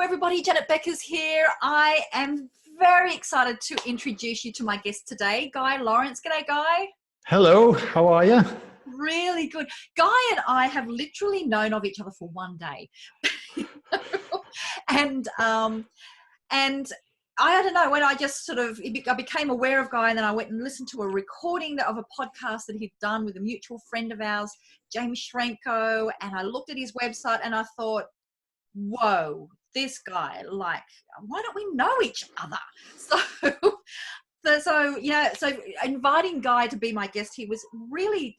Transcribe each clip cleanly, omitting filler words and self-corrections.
everybody, Janet Beckers here. I am very excited to introduce you to my guest today, Guy Lawrence. G'day, Guy. Hello, how are you? Really good. Guy and I have literally known of each other for one day. and I don't know, when I just I became aware of Guy, and then I went and listened to a recording of a podcast that he'd done with a mutual friend of ours, James Schramko, and I looked at his website and I thought, whoa, this guy, like, why don't we know each other? So inviting Guy to be my guest, he was really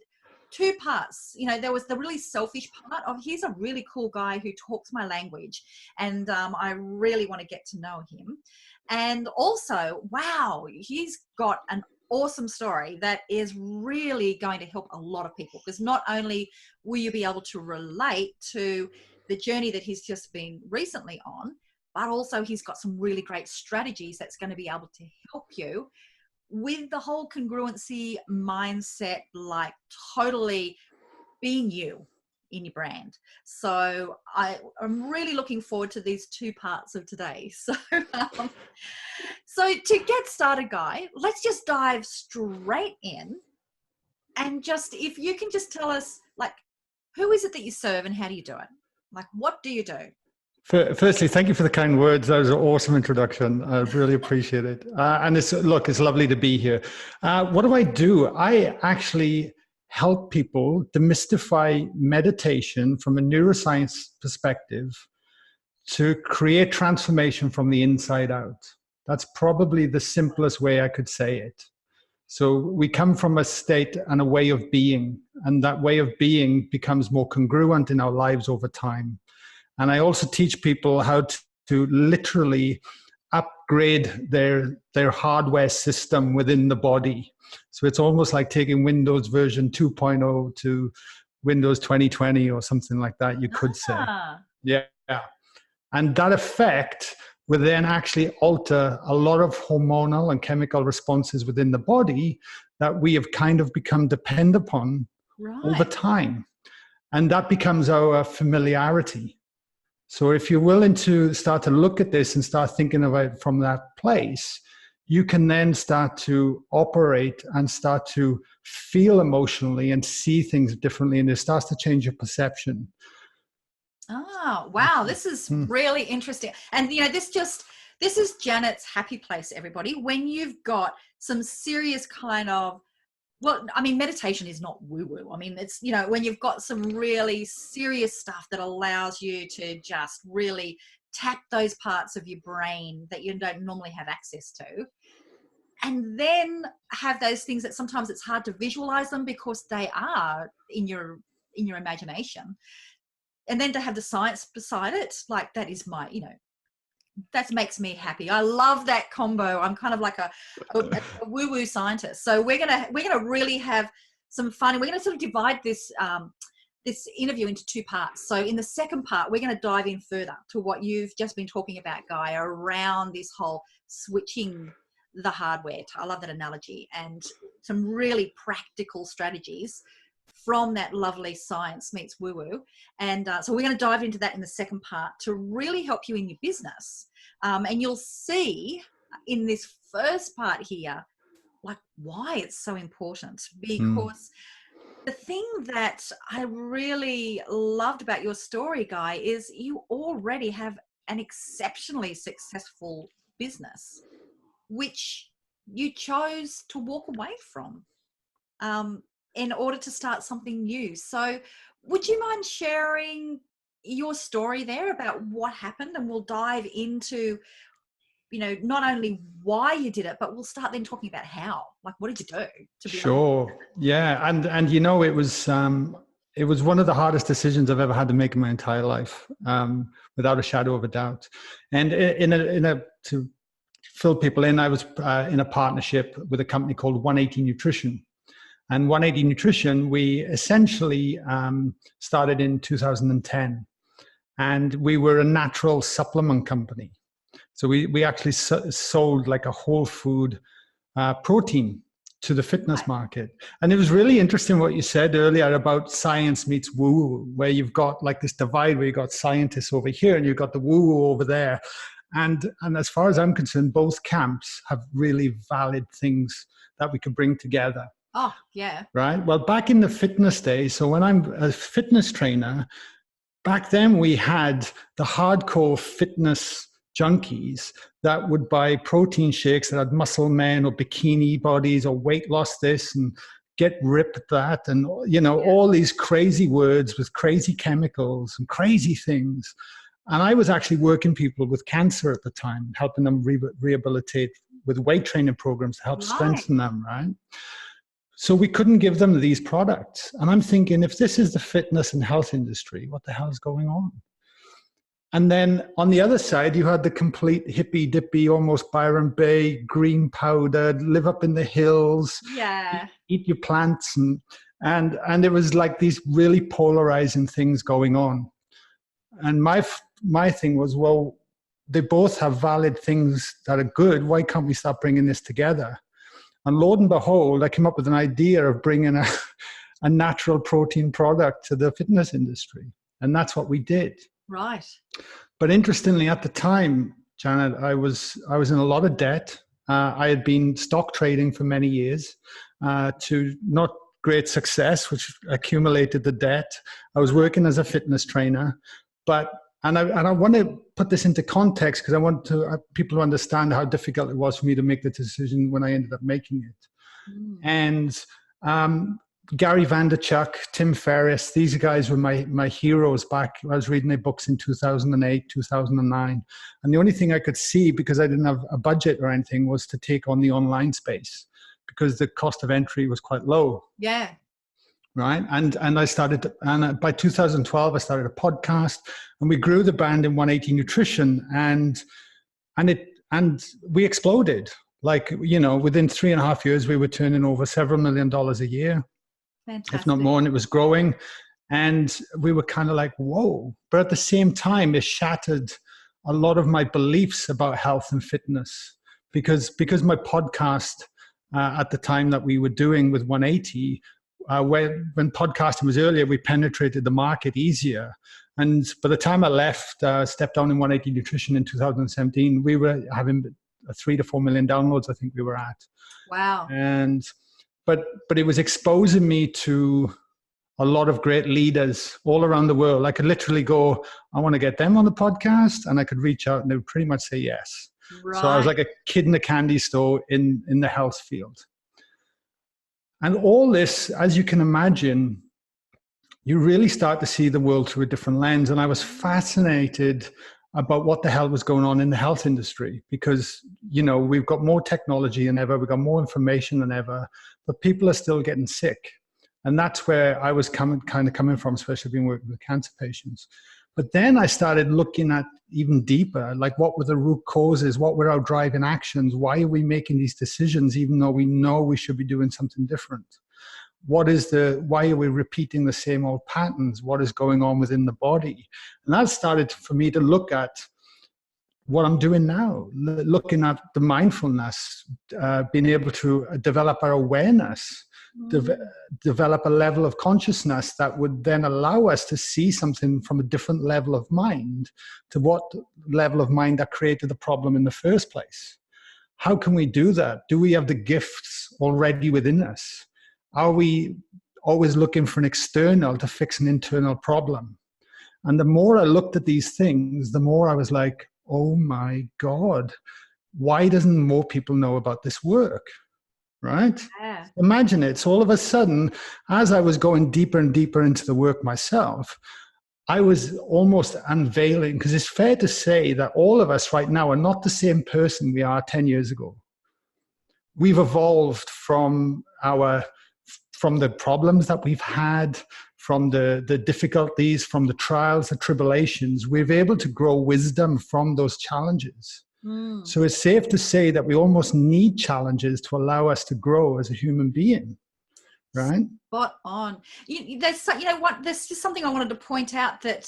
two parts. There was the really selfish part of, he's a really cool guy who talks my language, and I really want to get to know him. And also, wow, he's got an awesome story that is really going to help a lot of people, because not only will you be able to relate to the journey that he's just been recently on, but also he's got some really great strategies that's going to be able to help you with the whole congruency mindset, like totally being you in your brand. So I'm really looking forward to these two parts of today. So to get started, Guy, let's just dive straight in, and just, if you can just tell us, like, who is it that you serve and how do you do it? Like, what do you do? Firstly, thank you for the kind words. That was an awesome introduction. I really appreciate it. And it's lovely to be here. What do? I actually help people demystify meditation from a neuroscience perspective to create transformation from the inside out. That's probably the simplest way I could say it. So we come from a state and a way of being, and that way of being becomes more congruent in our lives over time. And I also teach people how to literally upgrade their hardware system within the body. So it's almost like taking Windows version 2.0 to Windows 2020 or something like that, you could say. Yeah. And that effect will then actually alter a lot of hormonal and chemical responses within the body that we have kind of become dependent upon over time. And that becomes our familiarity. So if you're willing to start to look at this and start thinking about it from that place, you can then start to operate and start to feel emotionally and see things differently, and it starts to change your perception. Oh, wow. This is really interesting. And, this is Janet's happy place, everybody. When you've got some serious kind of, meditation is not woo-woo. It's, when you've got some really serious stuff that allows you to just really tap those parts of your brain that you don't normally have access to. And then have those things that sometimes it's hard to visualize them because they are in your imagination. And then to have the science beside it, like, that is my, that makes me happy. I love that combo. I'm kind of like a woo-woo scientist. So we're gonna really have some fun, and we're gonna sort of divide this this interview into two parts. So in the second part, we're gonna dive in further to what you've just been talking about, Guy, around this whole switching the hardware. I love that analogy, and some really practical strategies from that lovely science meets woo-woo. And so we're going to dive into that in the second part to really help you in your business. And you'll see in this first part here, like, why it's so important. Because the thing that I really loved about your story, Guy, is you already have an exceptionally successful business, which you chose to walk away from in order to start something new. So would you mind sharing your story there about what happened? And we'll dive into, not only why you did it, but we'll start then talking about how. Like, what did you do to be Sure. Yeah. And it was one of the hardest decisions I've ever had to make in my entire life, without a shadow of a doubt. And to fill people in, I was in a partnership with a company called 180 Nutrition. And 180 Nutrition, we essentially started in 2010. And we were a natural supplement company. So we actually sold like a whole food protein to the fitness market. And it was really interesting what you said earlier about science meets woo, where you've got like this divide where you've got scientists over here and you've got the woo over there. And as far as I'm concerned, both camps have really valid things that we could bring together. Oh, yeah. Right. Well, back in the fitness days, so when I'm a fitness trainer, back then we had the hardcore fitness junkies that would buy protein shakes that had muscle men or bikini bodies or weight loss this and get ripped that, and all these crazy words with crazy chemicals and crazy things. And I was actually working people with cancer at the time, helping them rehabilitate with weight training programs to help strengthen them, right? So we couldn't give them these products. And I'm thinking, if this is the fitness and health industry, what the hell is going on? And then on the other side, you had the complete hippy dippy, almost Byron Bay, green powdered, live up in the hills, eat your plants. And it was like these really polarizing things going on. And my thing was, well, they both have valid things that are good. Why can't we start bringing this together? And lo and behold, I came up with an idea of bringing a natural protein product to the fitness industry. And that's what we did. Right. But interestingly, at the time, Janet, I was in a lot of debt. I had been stock trading for many years to not great success, which accumulated the debt. I was working as a fitness trainer, and I want to put this into context because I want people to understand how difficult it was for me to make the decision when I ended up making it. And Gary Vaynerchuk, Tim Ferriss, these guys were my heroes back. I was reading their books in 2008, 2009. And the only thing I could see, because I didn't have a budget or anything, was to take on the online space because the cost of entry was quite low. Yeah. Right. And I started, and by 2012, I started a podcast and we grew the brand in 180 Nutrition and we exploded. Like, within 3.5 years, we were turning over several $1 million a year. Fantastic. If not more, and it was growing. And we were kind of like, whoa. But at the same time, it shattered a lot of my beliefs about health and fitness because my podcast at the time that we were doing with 180, when podcasting was earlier, we penetrated the market easier. And by the time I left, stepped down in 180 Nutrition in 2017, we were having 3 to 4 million downloads, I think we were at. Wow. But it was exposing me to a lot of great leaders all around the world. I could literally go, I want to get them on the podcast, and I could reach out and they would pretty much say yes. Right. So I was like a kid in a candy store in the health field. And all this, as you can imagine, you really start to see the world through a different lens. And I was fascinated about what the hell was going on in the health industry because, we've got more technology than ever. We've got more information than ever, but people are still getting sick. And that's where I was coming from, especially being working with cancer patients. But then I started looking at even deeper, like what were the root causes? What were our driving actions? Why are we making these decisions, even though we know we should be doing something different? Why are we repeating the same old patterns? What is going on within the body? And that started for me to look at what I'm doing now, looking at the mindfulness, being able to develop our awareness, develop a level of consciousness that would then allow us to see something from a different level of mind to what level of mind that created the problem in the first place. How can we do that? Do we have the gifts already within us? Are we always looking for an external to fix an internal problem? And the more I looked at these things, the more I was like, oh my God, why doesn't more people know about this work? Right? Yeah. Imagine it. So all of a sudden, as I was going deeper and deeper into the work myself, I was almost unveiling, because it's fair to say that all of us right now are not the same person we are 10 years ago. We've evolved from the problems that we've had, from the difficulties, from the trials, the tribulations. We're able to grow wisdom from those challenges. So it's safe to say that we almost need challenges to allow us to grow as a human being, right? Spot on. There's just something I wanted to point out that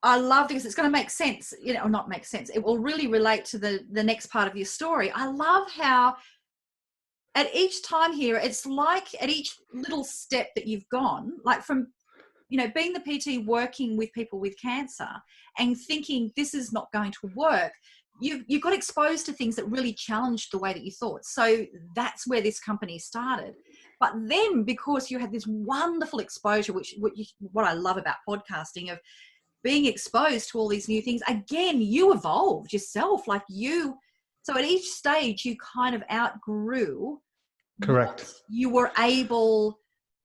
I love, because it's going to make sense, or not make sense. It will really relate to the next part of your story. I love how at each time here, it's like at each little step that you've gone, like from, you know, being the PT, working with people with cancer and thinking this is not going to work, you got exposed to things that really challenged the way that you thought. So that's where this company started. But then because you had this wonderful exposure, what I love about podcasting, of being exposed to all these new things, again, you evolved yourself. Like so at each stage you kind of outgrew Correct. what you were able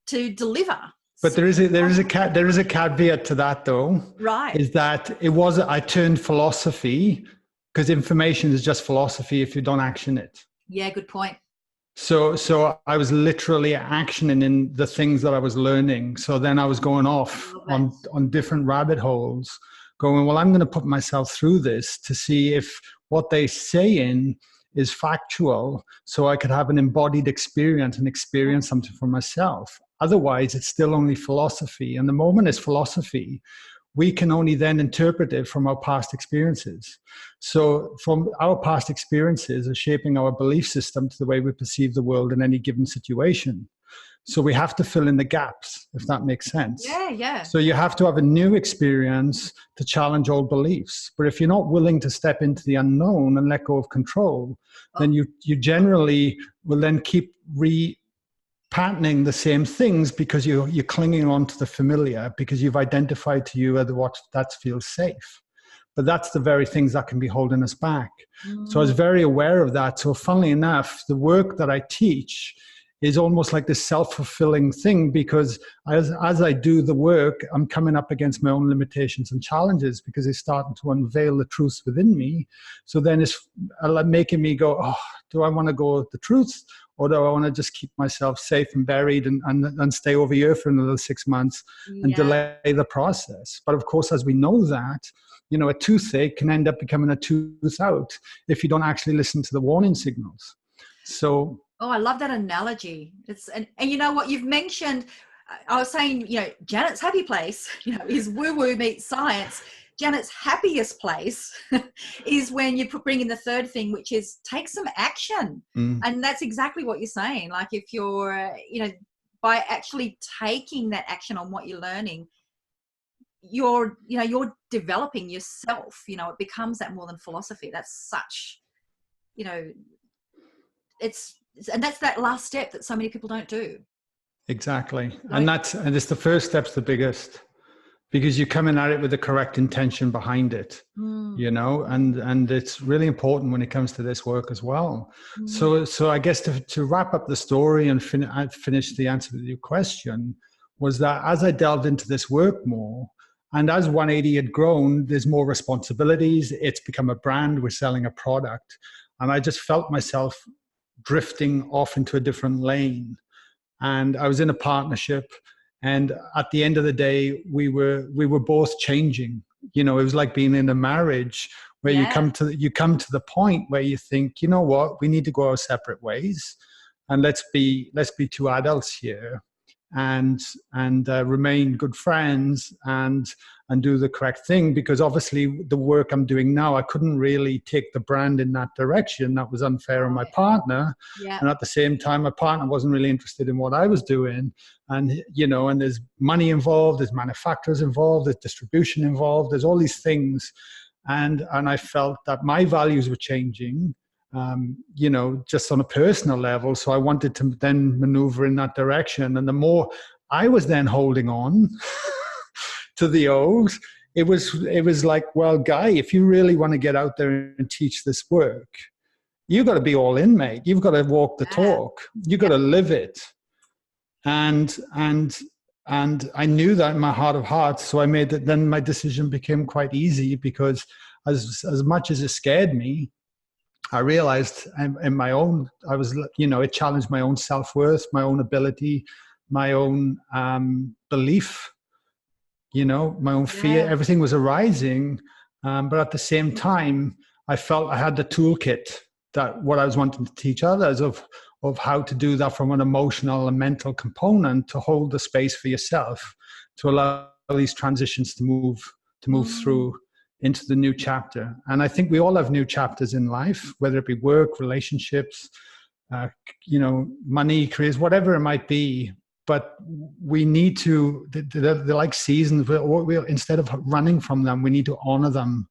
to deliver. But there is a caveat to that, though. Right. Is that I turned philosophy, because information is just philosophy if you don't action it. Yeah, good point. So I was literally actioning in the things that I was learning. So then I was going off on different rabbit holes, going, well, I'm going to put myself through this to see if what they're saying is factual, so I could have an embodied experience and experience something for myself. Otherwise, it's still only philosophy. And the moment it's philosophy, we can only then interpret it from our past experiences. So from our past experiences are shaping our belief system to the way we perceive the world in any given situation. So we have to fill in the gaps, if that makes sense. Yeah. So you have to have a new experience to challenge old beliefs. But if you're not willing to step into the unknown and let go of control, then you generally will then keep patterning the same things, because you're clinging on to the familiar, because you've identified to you what that feels safe. But that's the very things that can be holding us back. So I was very aware of that. So funnily enough, the work that I teach is almost like this self-fulfilling thing, because as I do the work, I'm coming up against my own limitations and challenges, because it's starting to unveil the truth within me. So then it's making me go, oh, do I want to go with the truth? Or do I want to just keep myself safe and buried and stay over here for another 6 months and delay the process? But of course, as we know that, you know, a toothache can end up becoming a tooth out if you don't actually listen to the warning signals. So, oh, I love that analogy. And you know what you've mentioned, I was saying, you know, Janet's happy place, you know, is woo-woo meets science. Janet's happiest place is when you bring in the third thing, which is take some action. And that's exactly what you're saying. Like if you're, you know, by actually taking that action on what you're learning, you're developing yourself. You know, it becomes that more than philosophy. That's such, you know, and that's that last step that so many people don't do. Exactly. And it's the first step's the biggest, because you're coming at it with the correct intention behind it, you know, and it's really important when it comes to this work as well. So I guess to wrap up the story and finish the answer to your question, was that as I delved into this work more, and as 180 had grown, there's more responsibilities. It's become a brand. We're selling a product. And I just felt myself drifting off into a different lane. And I was in a partnership. And at the end of the day, we were both changing. You know, it was like being in a marriage where you come to the point where you think, you know what, we need to go our separate ways, and let's be two adults here, and remain good friends and do the correct thing. Because obviously the work I'm doing now, I couldn't really take the brand in that direction. That was unfair on my partner. And at the same time, my partner wasn't really interested in what I was doing. And, you know, and there's money involved, there's manufacturers involved, there's distribution involved, there's all these things. And I felt that my values were changing, you know, just on a personal level. So I wanted to then maneuver in that direction. And the more I was then holding on to the old, it was like, well, Guy, if you really want to get out there and teach this work, you've got to be all in, mate. You've got to walk the talk. You've got to live it. And I knew that in my heart of hearts. So I made it, then my decision became quite easy, because as much as it scared me, I realized in my own, I was, you know, it challenged my own self-worth, my own ability, my own belief, you know, my own fear. Everything was arising. But at the same time, I felt I had the toolkit, that what I was wanting to teach others of how to do that from an emotional and mental component, to hold the space for yourself, to allow these transitions to move through into the new chapter. And I think we all have new chapters in life, whether it be work, relationships, money, careers, whatever it might be. But we need to, they're like seasons. Instead of running from them, we need to honor them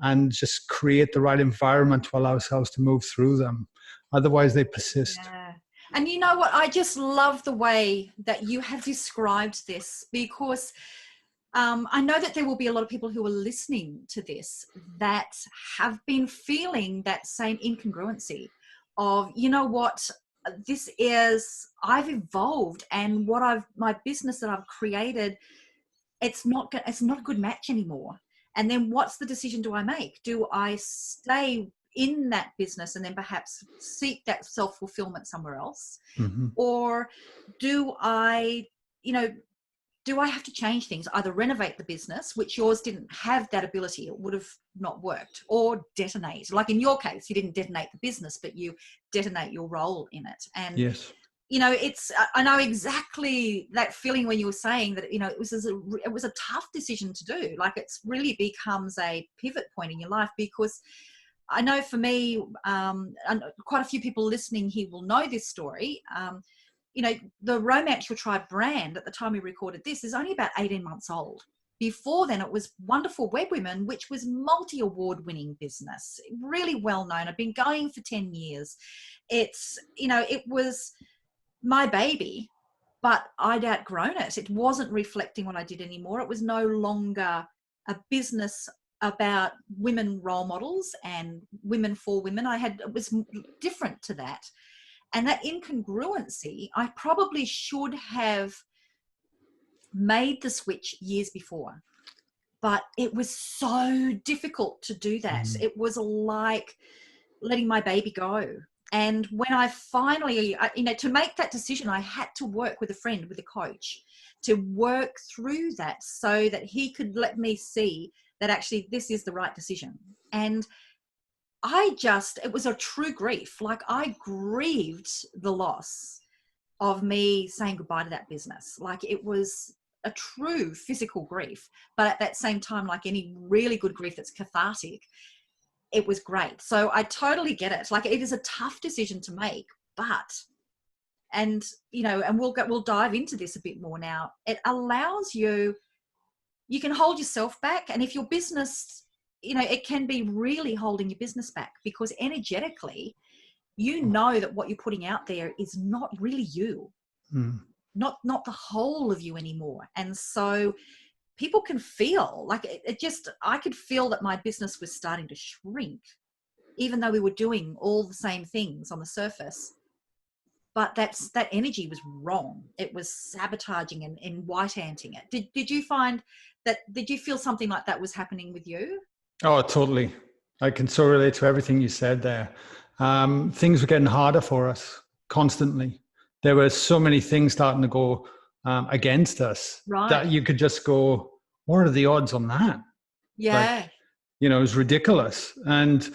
and just create the right environment to allow ourselves to move through them. Otherwise, they persist. Yeah. And you know what? I just love the way that you have described this, because I know that there will be a lot of people who are listening to this that have been feeling that same incongruency of, you know what, this is, I've evolved, and my business that I've created, it's not a good match anymore. And then what's the decision do I make? Do I stay in that business and then perhaps seek that self-fulfillment somewhere else? Mm-hmm. Or do I have to change things, either renovate the business, which yours didn't have that ability, it would have not worked, or detonate? Like in your case, you didn't detonate the business, but you detonate your role in it. And yes, I know exactly that feeling when you were saying that, it was a tough decision to do. Like, it's really becomes a pivot point in your life, because I know for me, and quite a few people listening here will know this story. The Romance Your Tribe brand at the time we recorded this is only about 18 months old. Before then, it was Wonderful Web Women, which was multi-award winning business, really well known. I've been going for 10 years. It was my baby, but I'd outgrown it. It wasn't reflecting what I did anymore. It was no longer a business about women role models and women for women. It was different to that. And that incongruency, I probably should have made the switch years before, but it was so difficult to do that. It was like letting my baby go. And when I finally, to make that decision, I had to work with a friend, with a coach, to work through that so that he could let me see that actually this is the right decision. And it was a true grief. Like, I grieved the loss of me saying goodbye to that business. Like, it was a true physical grief, but at that same time, like any really good grief that's cathartic, it was great. So I totally get it. Like, it is a tough decision to make, and we'll dive into this a bit more now. It allows you can hold yourself back. And if your business, it can be really holding your business back, because energetically, that what you're putting out there is not really you, not the whole of you anymore. And so people can feel like I could feel that my business was starting to shrink, even though we were doing all the same things on the surface. But that energy was wrong. It was sabotaging and white-anting it. Did you find that? Did you feel something like that was happening with you? Oh, totally. I can so relate to everything you said there. Things were getting harder for us constantly. There were so many things starting to go against us, right, that you could just go, what are the odds on that? Yeah. Like, it was ridiculous. And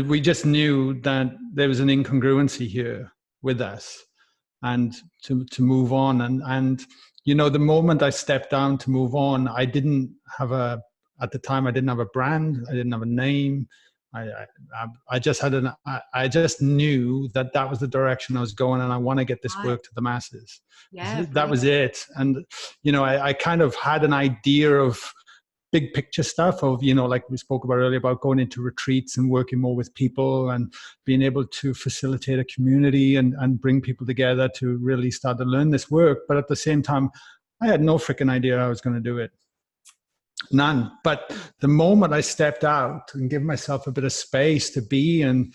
we just knew that there was an incongruency here with us, and to move on. And the moment I stepped down to move on, at the time, I didn't have a brand. I didn't have a name. I just knew that was the direction I was going, and I want to get this work to the masses. Yeah, that was it. And I kind of had an idea of big picture stuff of, like we spoke about earlier, about going into retreats and working more with people and being able to facilitate a community and bring people together to really start to learn this work. But at the same time, I had no freaking idea I was going to do it. None. But the moment I stepped out and give myself a bit of space to be, and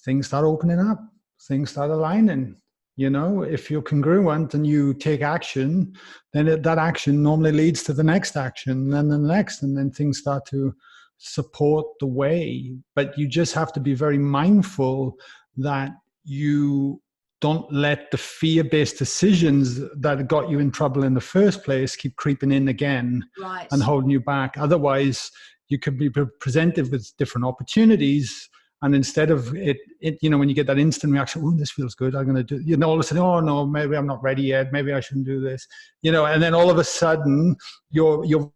things start opening up, things start aligning. If you're congruent and you take action, then that action normally leads to the next action, and then the next, and then things start to support the way. But you just have to be very mindful that you don't let the fear-based decisions that got you in trouble in the first place keep creeping in again, right, and holding you back. Otherwise, you could be presented with different opportunities, and instead of it, when you get that instant reaction, oh, this feels good, I'm going to do, all of a sudden, oh no, maybe I'm not ready yet, maybe I shouldn't do this, and then all of a sudden you're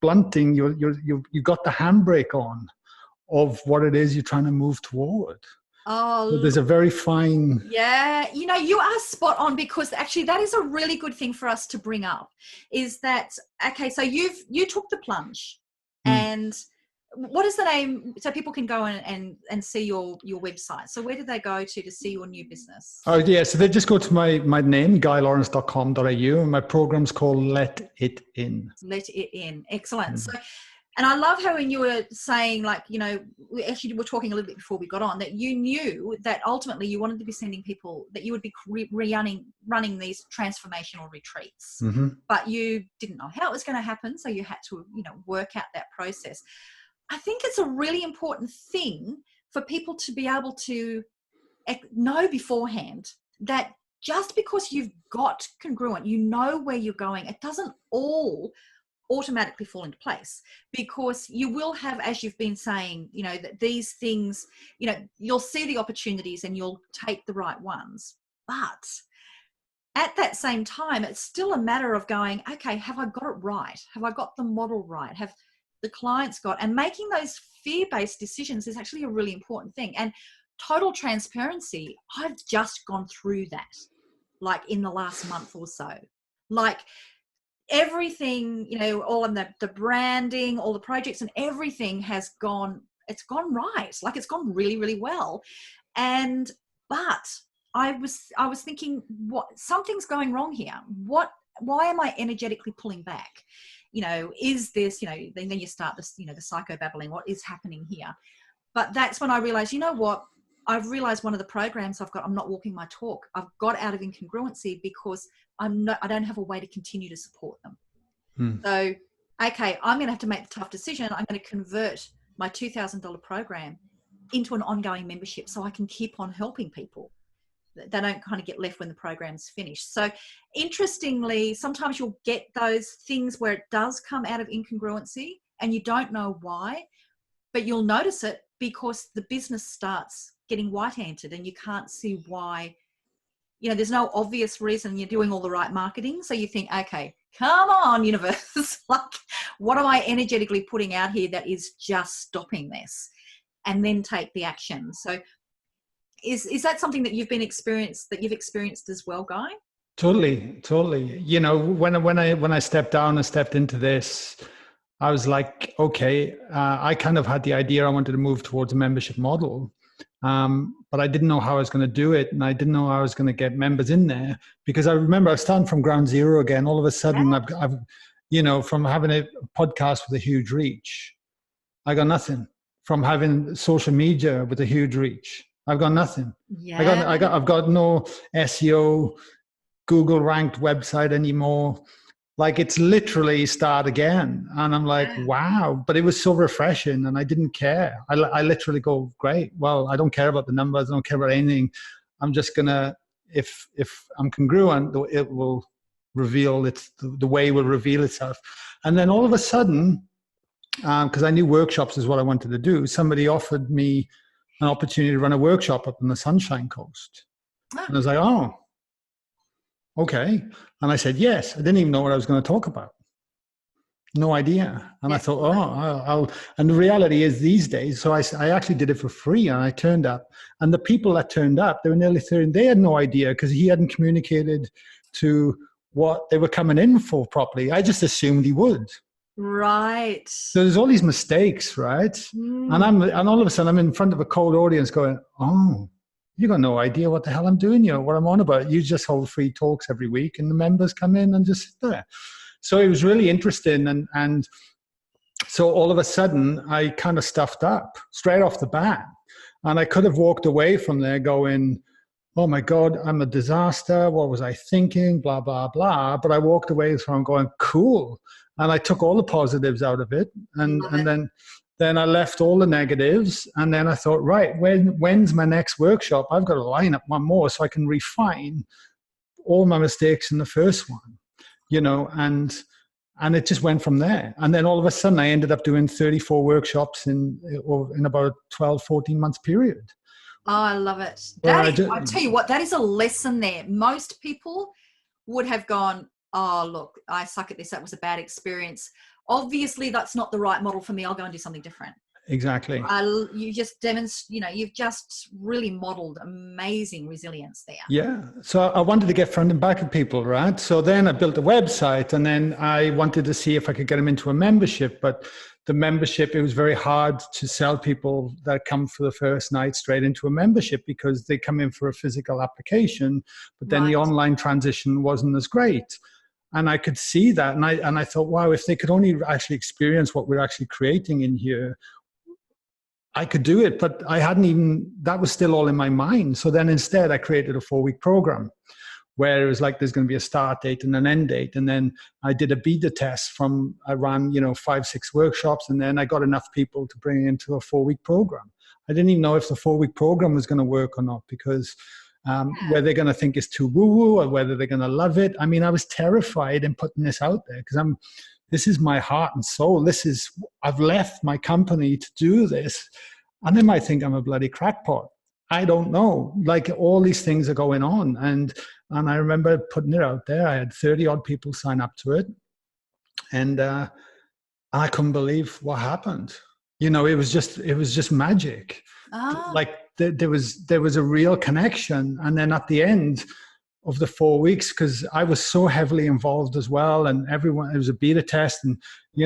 blunting, you got the handbrake on of what it is you're trying to move toward. Oh, there's a very fine. yeah, you are spot on, because actually that is a really good thing for us to bring up, is that, okay, so you took the plunge, and what is the name, so people can go and see your website? So where do they go to see your new business? Oh yeah, so they just go to my name, guylawrence.com.au, and my program's called Let It In. Let It In. Excellent. So, and I love how when you were saying, like, we actually were talking a little bit before we got on, that you knew that ultimately you wanted to be sending people, that you would be running these transformational retreats, but you didn't know how it was going to happen. So you had to, work out that process. I think it's a really important thing for people to be able to know beforehand that just because you've got congruent, where you're going, it doesn't all automatically fall into place, because you will have, as you've been saying, that these things, you'll see the opportunities and you'll take the right ones. But at that same time, it's still a matter of going, okay, have I got it right? Have I got the model right? Have the clients got, and making those fear-based decisions is actually a really important thing. And total transparency, I've just gone through that, like in the last month or so. Like everything, all of the branding, all the projects and everything has gone, it's gone right. Like it's gone really, really well. But I was thinking, something's going wrong here. Why am I energetically pulling back? Is this, then you start this, the psychobabbling, what is happening here? But that's when I realized, I've realized one of the programs I've got, I'm not walking my talk. I've got out of incongruency because I don't have a way to continue to support them. So, okay, I'm going to have to make the tough decision. I'm going to convert my $2,000 program into an ongoing membership so I can keep on helping people. They don't kind of get left when the program's finished. So interestingly, sometimes you'll get those things where it does come out of incongruency and you don't know why, but you'll notice it because the business starts getting white-anted and you can't see why. There's no obvious reason. You're doing all the right marketing. So you think, okay, come on, universe. Like, what am I energetically putting out here that is just stopping this? And then take the action. So is that something that you've experienced as well, Guy? Totally. When I stepped down and stepped into this, I was like, okay, I kind of had the idea I wanted to move towards a membership model, but I didn't know how I was going to do it, and I didn't know how I was going to get members in there, because I remember I was starting from ground zero again. All of a sudden, I've from having a podcast with a huge reach, I got nothing. From having social media with a huge reach, I've got nothing. Yeah. I've got no SEO, Google ranked website anymore. Like, it's literally start again. And I'm like, wow, but it was so refreshing and I didn't care. I literally go, great. Well, I don't care about the numbers. I don't care about anything. I'm just gonna, if I'm congruent, it will reveal the way will reveal itself. And then all of a sudden, because I knew workshops is what I wanted to do, somebody offered me an opportunity to run a workshop up on the Sunshine Coast. And I was like, oh, okay. And I said, yes. I didn't even know what I was going to talk about. No idea. And I thought, I'll, and the reality is these days, so I actually did it for free and I turned up. And the people that turned up, they were nearly 30, they had no idea because he hadn't communicated to what they were coming in for properly. I just assumed he would. Right. So there's all these mistakes, right? And all of a sudden I'm in front of a cold audience going, oh, you got no idea what the hell I'm doing here, what I'm on about. You just hold free talks every week and the members come in and just sit there. So it was really interesting. And so all of a sudden I kind of stuffed up straight off the bat. And I could have walked away from there going, oh my God, I'm a disaster. What was I thinking? Blah, blah, blah. But I walked away from going, cool. And I took all the positives out of it. And then I left all the negatives. And then I thought, right, when's my next workshop? I've got to line up one more so I can refine all my mistakes in the first one, and it just went from there. And then all of a sudden I ended up doing 34 workshops in about a 12, 14 months period. Oh, I love it. I tell you what, that is a lesson there. Most people would have gone, oh, look, I suck at this. That was a bad experience. Obviously, that's not the right model for me. I'll go and do something different. Exactly. You just you've just really modeled amazing resilience there. Yeah. So I wanted to get front and back of people, right? So then I built a website, and then I wanted to see if I could get them into a membership. But the membership, it was very hard to sell people that come for the first night straight into a membership, because they come in for a physical application, but then the online transition wasn't as great. And I could see that. And I thought, wow, if they could only actually experience what we're actually creating in here, I could do it. But I hadn't even, that was still all in my mind. So then instead I created a 4-week program where it was like, there's going to be a start date and an end date. And then I did a beta test I ran, 5-6 workshops, and then I got enough people to bring it into a 4-week program. I didn't even know if the 4-week program was going to work or not, because whether they're going to think it's too woo-woo or whether they're going to love it. I mean, I was terrified in putting this out there, because this is my heart and soul. I've left my company to do this. And they might think I'm a bloody crackpot. I don't know. Like, all these things are going on. And I remember putting it out there. I had 30 odd people sign up to it. And I couldn't believe what happened. It was just magic. Like there was a real connection. And then at the end of the 4 weeks, because I was so heavily involved as well, and everyone, it was a beta test, and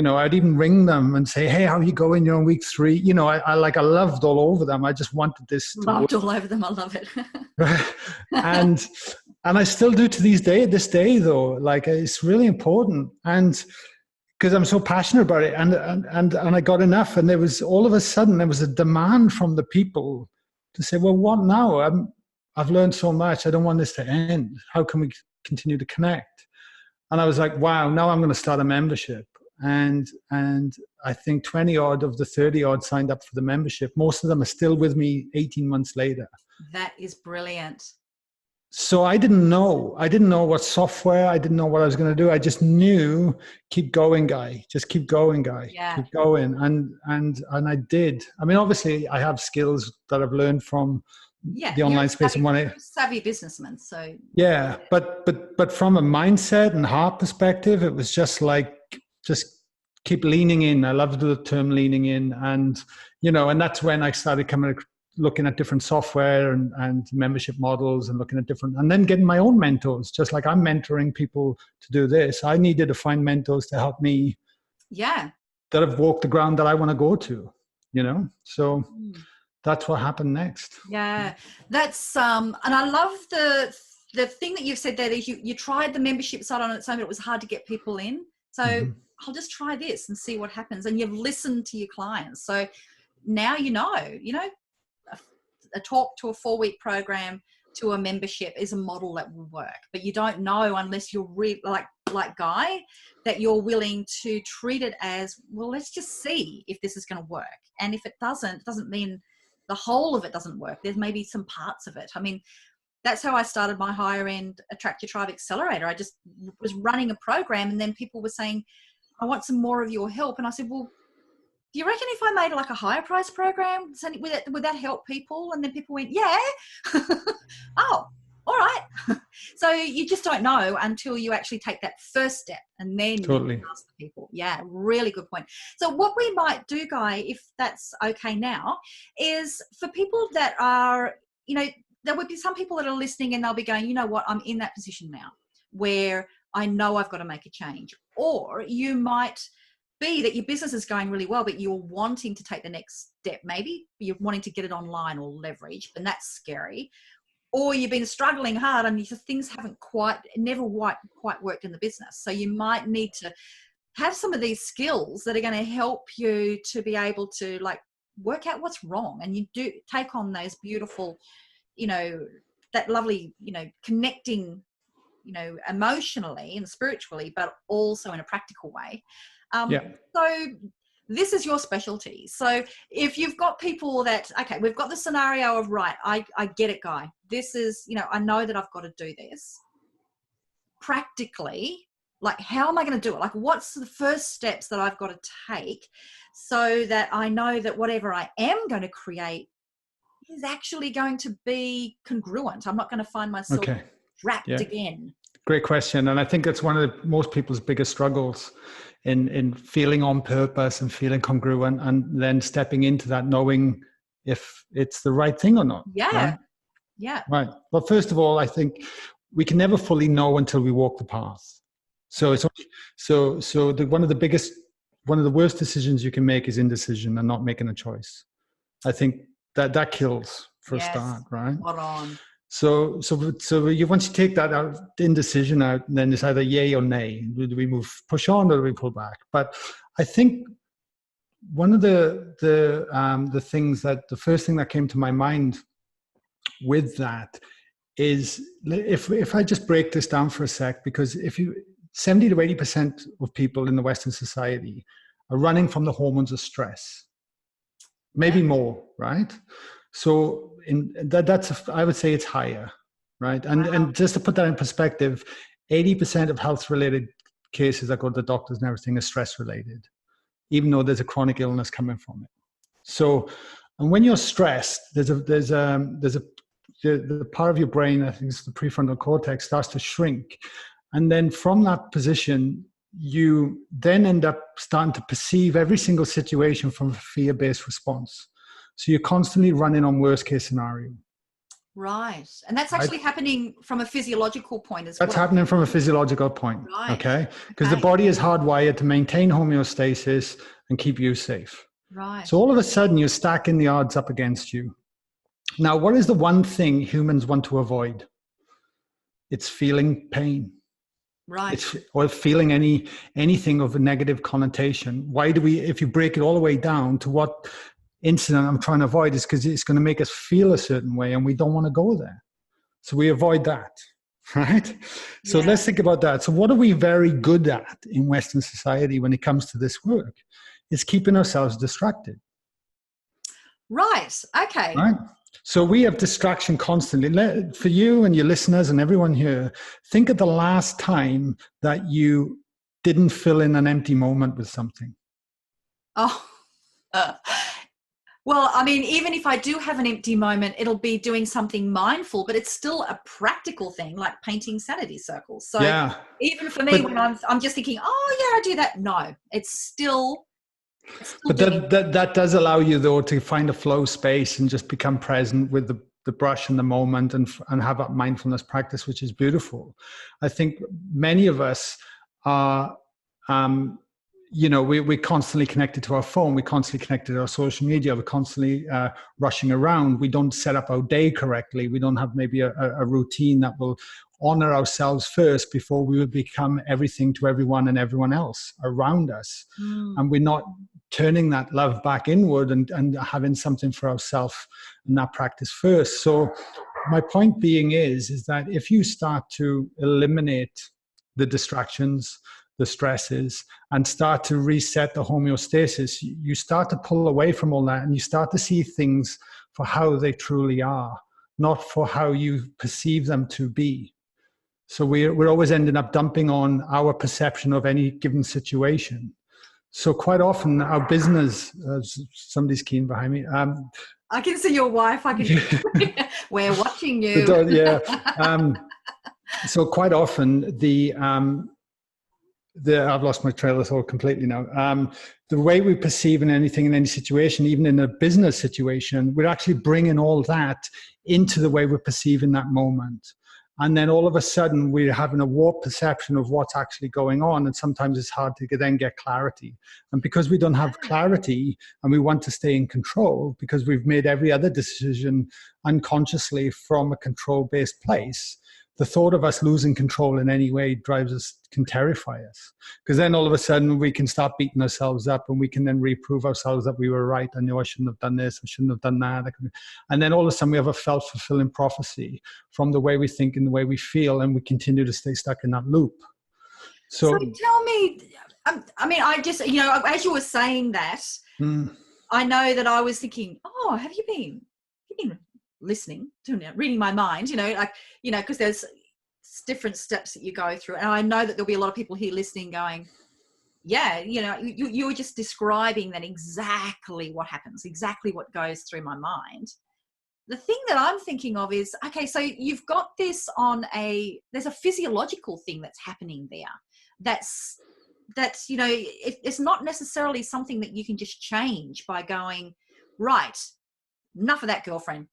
I'd even ring them and say, hey, how are you going? You're on week 3. I loved all over them. I just wanted this to loved all over them. I love it. and I still do to this day though. Like, it's really important, and because I'm so passionate about it, and I got enough, and there was, all of a sudden there was a demand from the people to say, well, what now? I've learned so much. I don't want this to end. How can we continue to connect? And I was like, wow, now I'm going to start a membership. And I think 20 odd of the 30 odd signed up for the membership. Most of them are still with me 18 months later. That is brilliant. So I didn't know what software, I didn't know what I was going to do. I just knew, keep going, guy. Just keep going, guy. Yeah. Keep going. And I did. I mean, obviously I have skills that I've learned from the online space. You're a savvy businessman. So yeah, but from a mindset and heart perspective, it was just like, just keep leaning in. I love the term leaning in. And, and that's when I started looking at different software and membership models, and looking at and then getting my own mentors. Just like I'm mentoring people to do this, I needed to find mentors to help me. Yeah. That have walked the ground that I want to go to, so that's what happened next. Yeah. That's, and I love the thing that you've said there is you tried the membership side on its own, but it was hard to get people in. So I'll just try this and see what happens. And you've listened to your clients. So now, a talk to a 4-week program to a membership is a model that will work, but you don't know unless you're like Guy, that you're willing to treat it as, well, let's just see if this is going to work. And if it doesn't mean the whole of it doesn't work. There's maybe some parts of it. I mean, that's how I started my higher end Attract Your Tribe Accelerator. I just was running a program, and then people were saying, I want some more of your help. And I said, well, do you reckon if I made like a higher price program, would that help people? And then people went, yeah. Oh, all right. So you just don't know until you actually take that first step, and then you ask the people. Yeah, really good point. So what we might do, Guy, if that's okay now, is for people that are, there would be some people that are listening and they'll be going, you know what, I'm in that position now where I know I've got to make a change. Or you might be that your business is going really well, but you're wanting to take the next step. Maybe you're wanting to get it online or leverage, and that's scary. Or you've been struggling hard and things haven't never quite worked in the business. So you might need to have some of these skills that are going to help you to be able to work out what's wrong. And you do take on those beautiful, that lovely, connecting, emotionally and spiritually, but also in a practical way. So this is your specialty. So if you've got people that, okay, we've got the scenario of, right, I get it, Guy. This is, I know that I've got to do this. Practically, how am I going to do it? What's the first steps that I've got to take so that I know that whatever I am going to create is actually going to be congruent? I'm not going to find myself trapped again. Great question. And I think that's one of most people's biggest struggles in feeling on purpose and feeling congruent, and then stepping into that knowing if it's the right thing or not. Yeah. Right? Right. Well, first of all, I think we can never fully know until we walk the path. So it's one of the worst decisions you can make is indecision and not making a choice. I think that kills for a start, right? Spot on. So once you take that out, indecision out, then it's either yay or nay. Do we push on, or do we pull back? But I think one of the things that the first thing that came to my mind with that is, if I just break this down for a sec, because 70 to 80% of people in the Western society are running from the hormones of stress, maybe more, right? So I would say it's higher, right? And just to put that in perspective, 80% of health-related cases that go to the doctors and everything is stress-related, even though there's a chronic illness coming from it. So, and when you're stressed, the part of your brain, I think it's the prefrontal cortex, starts to shrink. And then from that position, you then end up starting to perceive every single situation from a fear-based response. So you're constantly running on worst case scenario. Right. And that's actually happening from a physiological point as well. That's happening from a physiological point. Right. Okay. Because the body is hardwired to maintain homeostasis and keep you safe. Right. So all of a sudden you're stacking the odds up against you. Now, what is the one thing humans want to avoid? It's feeling pain. Right. Or feeling anything of a negative connotation. Why do we, if you break it all the way down to what incident I'm trying to avoid, is because it's going to make us feel a certain way and we don't want to go there. So we avoid that, right? So let's think about that. So what are we very good at in Western society when it comes to this work? It's keeping ourselves distracted. Right. Okay. Right. So we have distraction constantly. For you and your listeners and everyone here, think of the last time that you didn't fill in an empty moment with something. Oh, well, I mean, even if I do have an empty moment, it'll be doing something mindful, but it's still a practical thing, like painting sanity circles. So even for me, when I'm just thinking, oh yeah, I do that. No, it's still. But that does allow you, though, to find a flow space and just become present with the brush and the moment, and have that mindfulness practice, which is beautiful. I think many of us are, we're constantly connected to our phone. We're constantly connected to our social media. We're constantly rushing around. We don't set up our day correctly. We don't have maybe a routine that will honor ourselves first before we would become everything to everyone and everyone else around us. And we're not turning that love back inward and having something for ourselves in that practice first. So my point being is that if you start to eliminate the distractions, the stresses, and start to reset the homeostasis, you start to pull away from all that and you start to see things for how they truly are, not for how you perceive them to be. So we're always ending up dumping on our perception of any given situation. So quite often our business, somebody's keen behind me. I can see your wife. We're watching you. So quite often I've lost my trail of thought completely now. The way we perceive in anything, in any situation, even in a business situation, we're actually bringing all that into the way we're perceiving that moment. And then all of a sudden we're having a warped perception of what's actually going on. And sometimes it's hard to then get clarity. And because we don't have clarity and we want to stay in control, because we've made every other decision unconsciously from a control-based place, the thought of us losing control in any way can terrify us. Because then all of a sudden we can start beating ourselves up and we can then reprove ourselves that we were right. I know I shouldn't have done this. I shouldn't have done that. And then all of a sudden we have a self-fulfilling prophecy from the way we think and the way we feel, and we continue to stay stuck in that loop. So tell me, I mean, I just, as you were saying that, I know that I was thinking, oh, have you been listening to reading my mind, because there's different steps that you go through, and I know that there'll be a lot of people here listening going, you were just describing that exactly what happens, exactly what goes through my mind. The thing that I'm thinking of is, okay, so you've got this there's a physiological thing that's happening there, that's, you know, it's not necessarily something that you can just change by going, right, enough of that, girlfriend,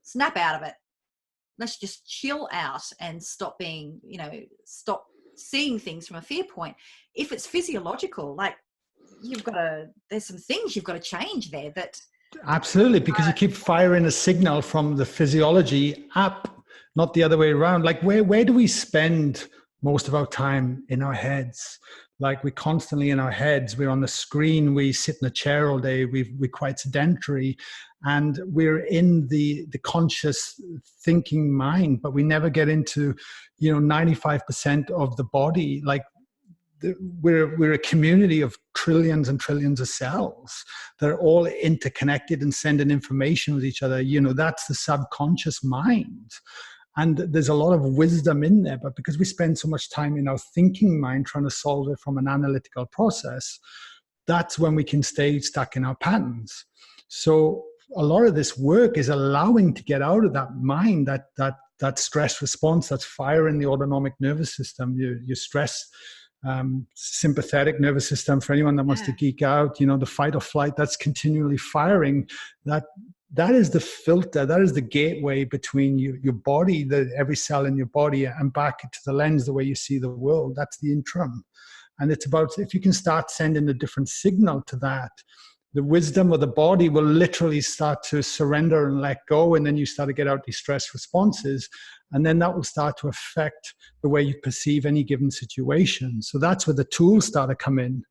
snap out of it. Let's just chill out and stop being, you know, stop seeing things from a fear point. If it's physiological, like there's some things you've got to change there that. Absolutely, because you keep firing a signal from the physiology up, not the other way around. Like where do we spend most of our time? In our heads. Like we're constantly in our heads. We're on the screen. We sit in a chair all day. We're quite sedentary, and we're in the conscious thinking mind, but we never get into, 95% of the body. Like we're a community of trillions and trillions of cells that are all interconnected and sending information with each other. That's the subconscious mind. And there's a lot of wisdom in there, but because we spend so much time in our thinking mind trying to solve it from an analytical process, that's when we can stay stuck in our patterns. So a lot of this work is allowing to get out of that mind, that stress response that's firing the autonomic nervous system, your stress sympathetic nervous system. For anyone that wants to geek out, the fight or flight that's continually firing, that is the filter, that is the gateway between your body, every cell in your body, and back to the lens, the way you see the world. That's the interim. And it's about, if you can start sending a different signal to that, the wisdom of the body will literally start to surrender and let go, and then you start to get out these stress responses, and then that will start to affect the way you perceive any given situation. So that's where the tools start to come in.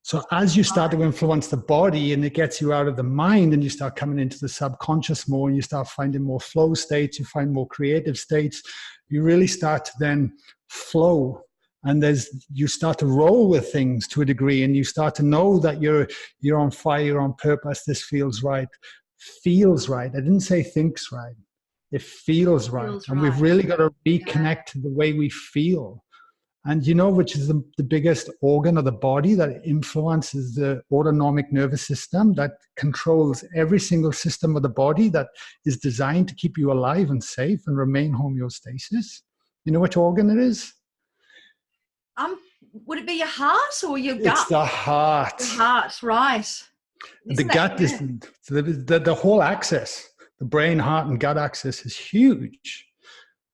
So as you start to influence the body and it gets you out of the mind and you start coming into the subconscious more, and you start finding more flow states, you find more creative states, you really start to then flow. And you start to roll with things to a degree, and you start to know that you're on fire, you're on purpose. This feels right. Feels right. I didn't say thinks right. It feels right. And we've really got to reconnect to the way we feel. And which is the biggest organ of the body that influences the autonomic nervous system, that controls every single system of the body, that is designed to keep you alive and safe and remain homeostasis. You know which organ it is? Would it be your heart or your gut? It's the heart. The heart, right. The gut is the whole axis. The brain, heart, and gut axis is huge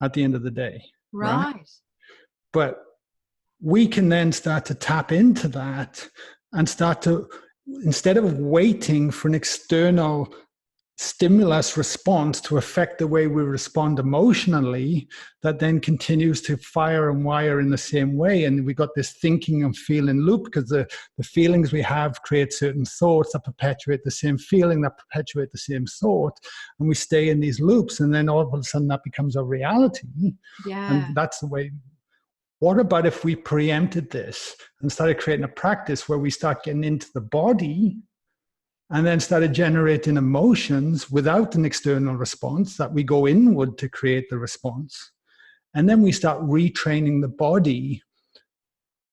at the end of the day. Right. But we can then start to tap into that and start to, instead of waiting for an external stimulus response to affect the way we respond emotionally, that then continues to fire and wire in the same way. And we got this thinking and feeling loop, because the feelings we have create certain thoughts that perpetuate the same feeling, that perpetuate the same thought. And we stay in these loops, and then all of a sudden that becomes a reality. Yeah. And that's the way. What about if we preempted this and started creating a practice where we start getting into the body and then started generating emotions without an external response, that we go inward to create the response. And then we start retraining the body.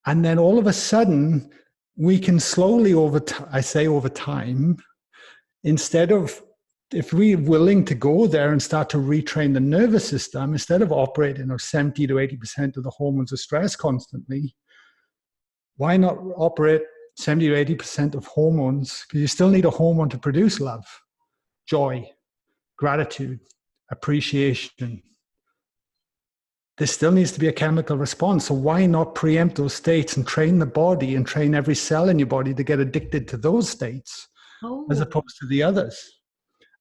And then all of a sudden, we can slowly over time, instead of, if we're willing to go there and start to retrain the nervous system, instead of operating on 70 to 80% of the hormones of stress constantly, why not operate 70 to 80% of hormones? Because you still need a hormone to produce love, joy, gratitude, appreciation. There still needs to be a chemical response. So why not preempt those states and train the body and train every cell in your body to get addicted to those states as opposed to the others?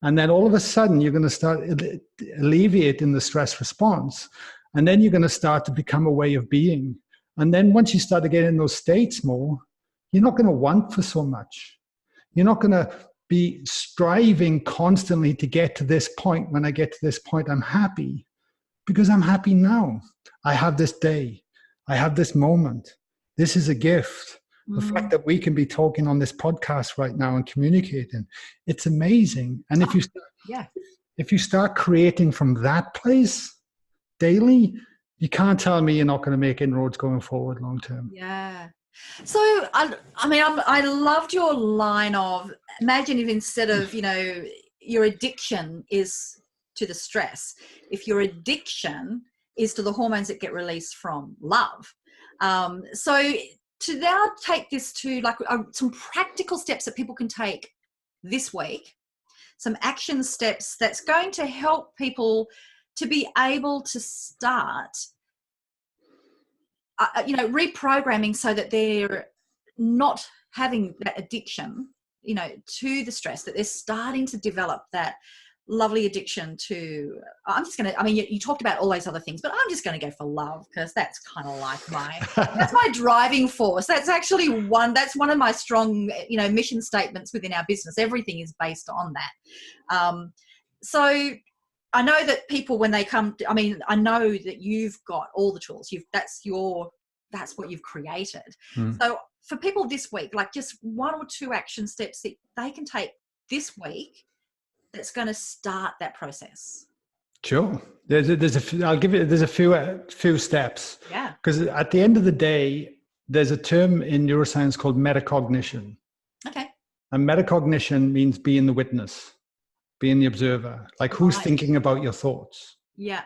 And then all of a sudden, you're going to start alleviating the stress response. And then you're going to start to become a way of being. And then once you start to get in those states more, you're not going to want for so much. You're not going to be striving constantly to get to this point. When I get to this point, I'm happy, because I'm happy now. I have this day. I have this moment. This is a gift. The fact that we can be talking on this podcast right now and communicating, it's amazing. And if you start creating from that place daily, you can't tell me you're not going to make inroads going forward long term. Yeah. So, I loved your line of, imagine if instead of, your addiction is to the stress, if your addiction is to the hormones that get released from love. So to now take this to like some practical steps that people can take this week, some action steps that's going to help people to be able to start, reprogramming so that they're not having that addiction, to the stress, that they're starting to develop that lovely addiction to, you talked about all those other things, but I'm just going to go for love, because that's kind of like that's my driving force. That's actually one of my strong, mission statements within our business. Everything is based on that. So I know that people, when they come, I know that you've got all the tools. That's what you've created. So for people this week, like just 1 or 2 action steps that they can take this week that's going to start that process. Sure. There's a few steps. Yeah. Because at the end of the day, there's a term in neuroscience called metacognition. Okay. And metacognition means being the witness, being the observer. Like, who's thinking about your thoughts? Yeah.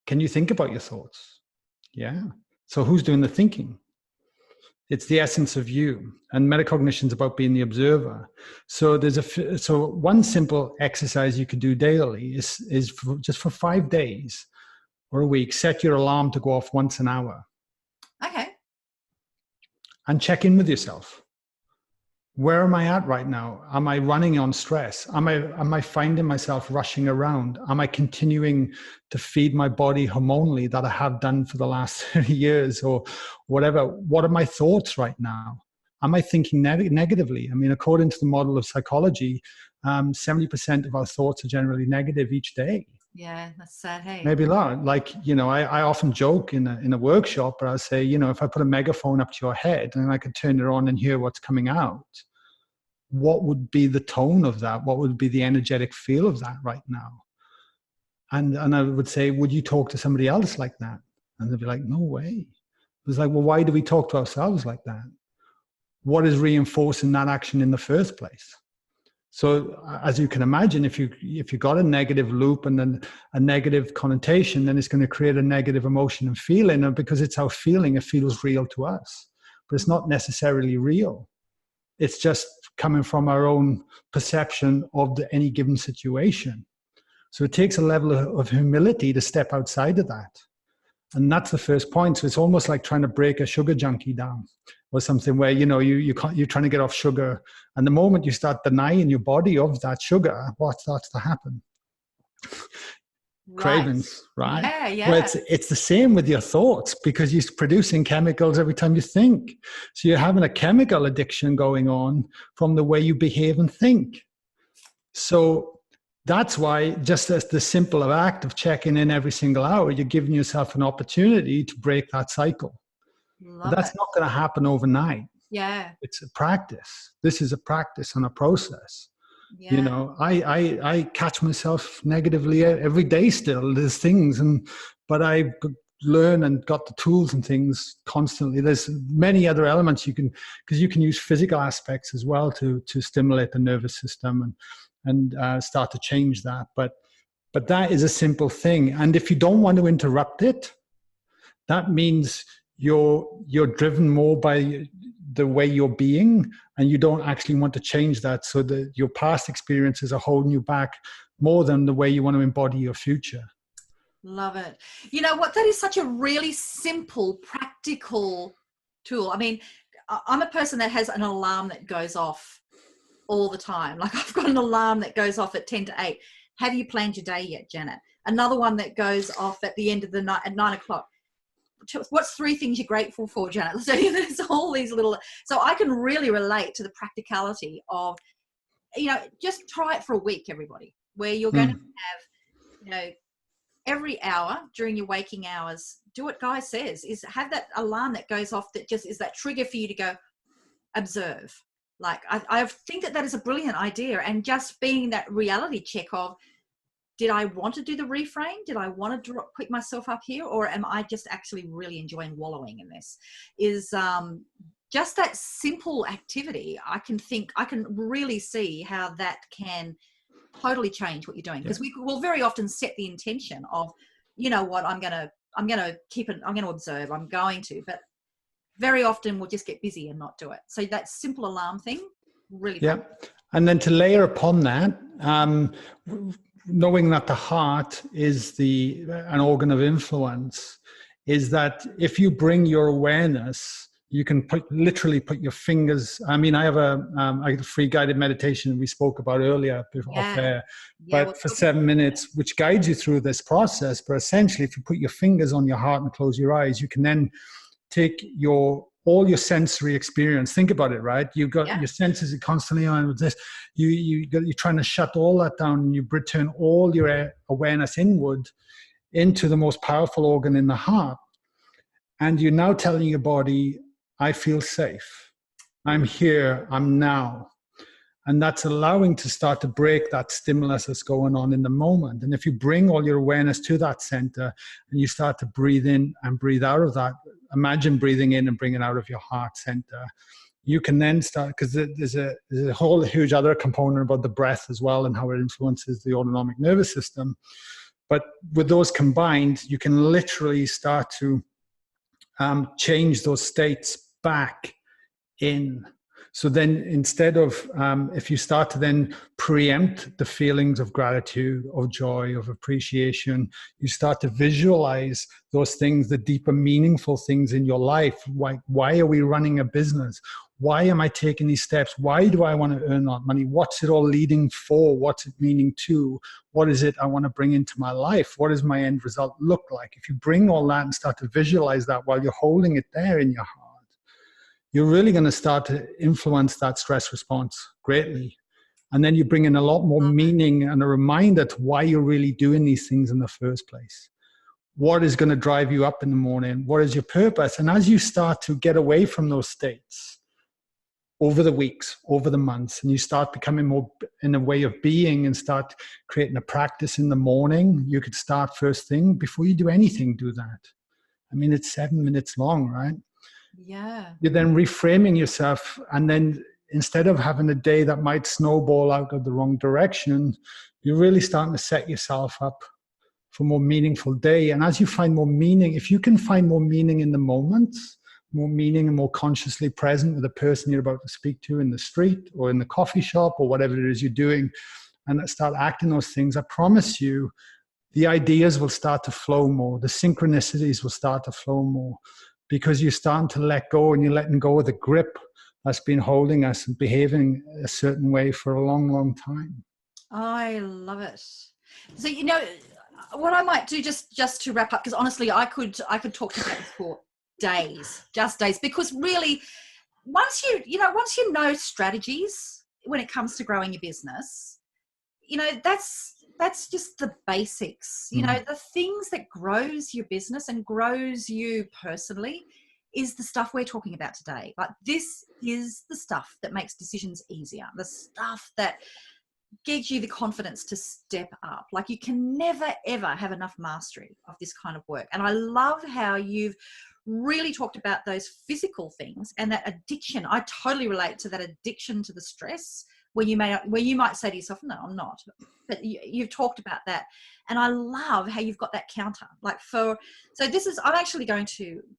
Can you think about your thoughts? Yeah. So who's doing the thinking? It's the essence of you. And metacognition is about being the observer. So so one simple exercise you could do daily is just for 5 days or a week, set your alarm to go off once an hour. Okay. And check in with yourself. Where am I at right now? Am I running on stress? Am I finding myself rushing around? Am I continuing to feed my body hormonally that I have done for the last 30 years or whatever? What are my thoughts right now? Am I thinking negatively? According to the model of psychology, 70% of our thoughts are generally negative each day. Yeah, that's sad. Hey, maybe a lot. Like, I often joke in a workshop, but I'll say, if I put a megaphone up to your head and I could turn it on and hear what's coming out, what would be the tone of that? What would be the energetic feel of that right now? And I would say, would you talk to somebody else like that? And they'd be like, no way. It's like, well, why do we talk to ourselves like that? What is reinforcing that action in the first place? So as you can imagine, if you got a negative loop and then a negative connotation, then it's going to create a negative emotion and feeling. And because it's our feeling, it feels real to us. But it's not necessarily real. It's just coming from our own perception of any given situation. So it takes a level of humility to step outside of that. And that's the first point. So it's almost like trying to break a sugar junkie down or something where, you're trying to get off sugar. And the moment you start denying your body of that sugar, what starts to happen? Right. Cravings, right? Yeah, yeah. Well, it's the same with your thoughts, because you're producing chemicals every time you think. So you're having a chemical addiction going on from the way you behave and think. So that's why, just as the simple act of checking in every single hour, you're giving yourself an opportunity to break that cycle. But that's not going to happen overnight. Yeah. It's a practice. This is a practice and a process. Yeah. I catch myself negatively every day still. There's things, but I learn and got the tools and things constantly. There's many other elements because you can use physical aspects as well to stimulate the nervous system and start to change that. But that is a simple thing. And if you don't want to interrupt it, that means you're driven more by the way you're being, and you don't actually want to change that, so that your past experiences are holding you back more than the way you want to embody your future. Love it. You know what? That is such a really simple, practical tool. I'm a person that has an alarm that goes off all the time. Like, I've got an alarm that goes off at 10 to 8. Have you planned your day yet, Janet? Another one that goes off at the end of the night at 9 o'clock. What's 3 things you're grateful for, Janet? So there's all these little, so I can really relate to the practicality of, just try it for a week, everybody, where you're going to have, every hour during your waking hours, do what Guy says, is have that alarm that goes off that just is that trigger for you to go observe. Like, I think that is a brilliant idea. And just being that reality check of, did I want to do the reframe? Did I want to pick myself up here? Or am I just actually really enjoying wallowing in this? Is just that simple activity. I can really see how that can totally change what you're doing. Because we will very often set the intention of, I'm going to keep it, I'm going to observe, I'm going to, but very often we'll just get busy and not do it. So that simple alarm thing, really Yeah. fun. And then to layer upon that, knowing that the heart is an organ of influence, is that if you bring your awareness, you can literally put your fingers. I mean, I have a free guided meditation we spoke about earlier off air, but for 7 minutes, which guides you through this process. But essentially, if you put your fingers on your heart and close your eyes, you can then take all your sensory experience. Think about it, right? You've got your senses are constantly on with this. You're trying to shut all that down, and you return all your awareness inward into the most powerful organ in the heart. And you're now telling your body, I feel safe. I'm here. I'm now. And that's allowing to start to break that stimulus that's going on in the moment. And if you bring all your awareness to that center and you start to breathe in and breathe out of that, imagine breathing in and bringing out of your heart center. You can then start, because there's a whole huge other component about the breath as well and how it influences the autonomic nervous system. But with those combined, you can literally start to change those states back in. So then instead of, if you start to then preempt the feelings of gratitude, of joy, of appreciation, you start to visualize those things, the deeper meaningful things in your life. Why are we running a business? Why am I taking these steps? Why do I want to earn that money? What's it all leading for? What's it meaning to? What is it I want to bring into my life? What does my end result look like? If you bring all that and start to visualize that while you're holding it there in your heart, you're really going to start to influence that stress response greatly. And then you bring in a lot more meaning and a reminder to why you're really doing these things in the first place. What is going to drive you up in the morning? What is your purpose? And as you start to get away from those states over the weeks, over the months, and you start becoming more in a way of being and start creating a practice in the morning, you could start first thing before you do anything, do that. I mean, it's 7 minutes long, right? Yeah. You're then reframing yourself, and then instead of having a day that might snowball out of the wrong direction, you're really starting to set yourself up for a more meaningful day. And as you find more meaning, if you can find more meaning in the moments, more meaning and more consciously present with the person you're about to speak to in the street or in the coffee shop or whatever it is you're doing, and start acting those things, I promise you, the ideas will start to flow more. The synchronicities will start to flow more, because you're starting to let go, and you're letting go of the grip that's been holding us and behaving a certain way for a long, long time. I love it. So, you know, what I might do just to wrap up, because honestly, I could talk to you for days, just days, because really, once you know strategies when it comes to growing your business, you know, that's just the basics. You know, the things that grows your business and grows you personally is the stuff we're talking about today. But this is the stuff that makes decisions easier, the stuff that gives you the confidence to step up. Like, you can never, ever have enough mastery of this kind of work. And I love how you've really talked about those physical things and that addiction. I totally relate to that addiction to the stress, where you might say to yourself, no, I'm not. But you've talked about that. And I love how you've got that counter. So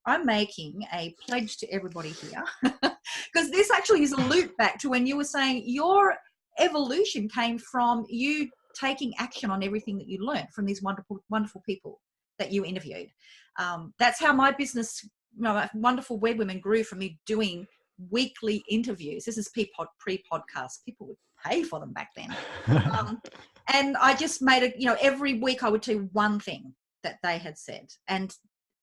I'm making a pledge to everybody here, because this actually is a loop back to when you were saying your evolution came from you taking action on everything that you learned from these wonderful, wonderful people that you interviewed. That's how my business, Wonderful Wed Women, grew, from me doing weekly interviews. This is pre-podcast. People would pay for them back then. And I just made every week I would tell you one thing that they had said, and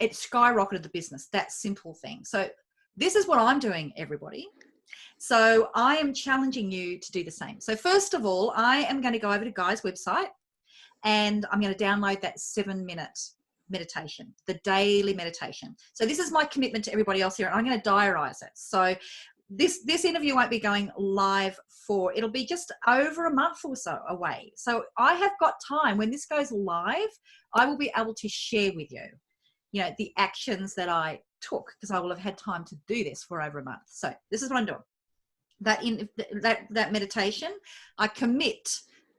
it skyrocketed the business, that simple thing. So this is what I'm doing, everybody. So I am challenging you to do the same. So first of all, I am going to go over to Guy's website, and I'm going to download that 7-minute meditation, the daily meditation. So this is my commitment to everybody else here, and I'm going to diarize it. So this interview won't be going live it'll be just over a month or so away. So I have got time. When this goes live, I will be able to share with you, the actions that I took, because I will have had time to do this for over a month. So this is what I'm doing. That meditation, I commit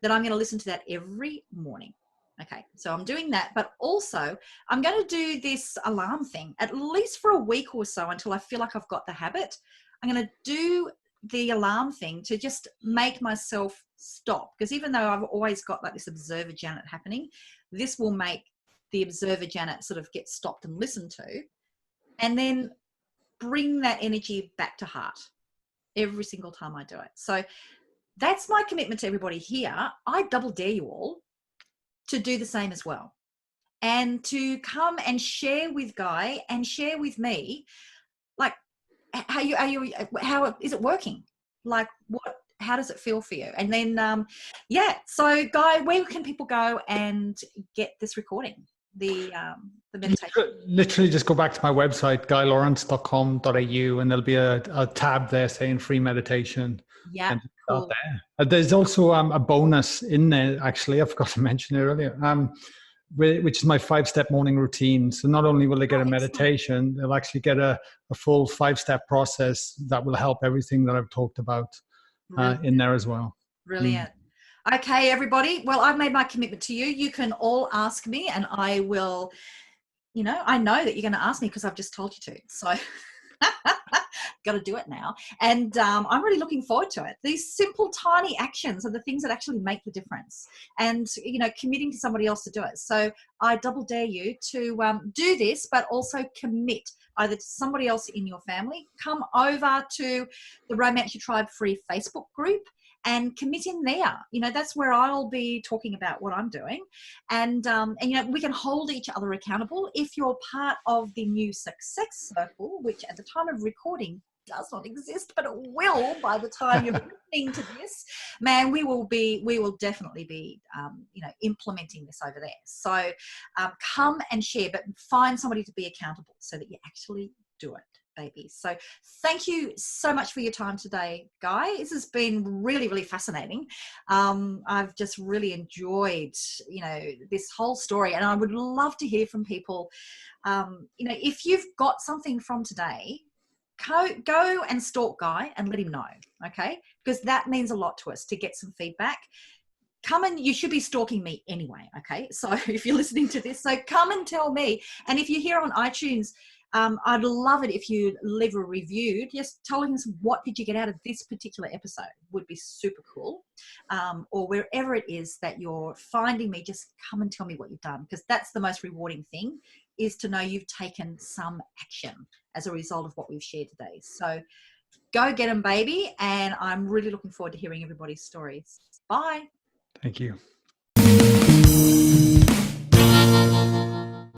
that I'm going to listen to that every morning. Okay, so I'm doing that, but also I'm going to do this alarm thing at least for a week or so until I feel like I've got the habit. I'm going to do the alarm thing to just make myself stop, because even though I've always got like this observer Janet happening, this will make the observer Janet sort of get stopped and listened to, and then bring that energy back to heart every single time I do it. So that's my commitment to everybody here. I double dare you all to do the same as well, and to come and share with Guy and share with me, like, how is it working? Like, how does it feel for you? And then, so Guy, where can people go and get this recording? The meditation. Literally just go back to my website, guylawrence.com.au, and there'll be a tab there saying free meditation. Yeah. And Cool. there. There's also a bonus in there, actually. I forgot to mention it earlier, which is my 5-step morning routine. So not only will they get a meditation, they'll actually get a full 5-step process that will help everything that I've talked about in there as well. Brilliant. Okay, everybody. Well, I've made my commitment to you. You can all ask me, and I will, I know that you're going to ask me because I've just told you to. So got to do it now. And I'm really looking forward to it. These simple, tiny actions are the things that actually make the difference. And, committing to somebody else to do it. So I double dare you to do this, but also commit either to somebody else in your family. Come over to the Romance Your Tribe free Facebook group and commit in there. That's where I'll be talking about what I'm doing. And we can hold each other accountable. If you're part of the new Success Circle, which at the time of recording does not exist, but it will by the time you're listening to this, man, we will definitely be, implementing this over there. So come and share, but find somebody to be accountable so that you actually do it. Babies. So thank you so much for your time today, Guy. This has been really, really fascinating. I've just really enjoyed, this whole story, and I would love to hear from people. If you've got something from today, go and stalk Guy and let him know, okay? Because that means a lot to us to get some feedback. You should be stalking me anyway, okay? So if you're listening to this, so come and tell me. And if you're here on iTunes, I'd love it if you leave a review, just telling us what did you get out of this particular episode. Would be super cool. Or wherever it is that you're finding me, just come and tell me what you've done, because that's the most rewarding thing, is to know you've taken some action as a result of what we've shared today. So go get them, baby. And I'm really looking forward to hearing everybody's stories. Bye. Thank you.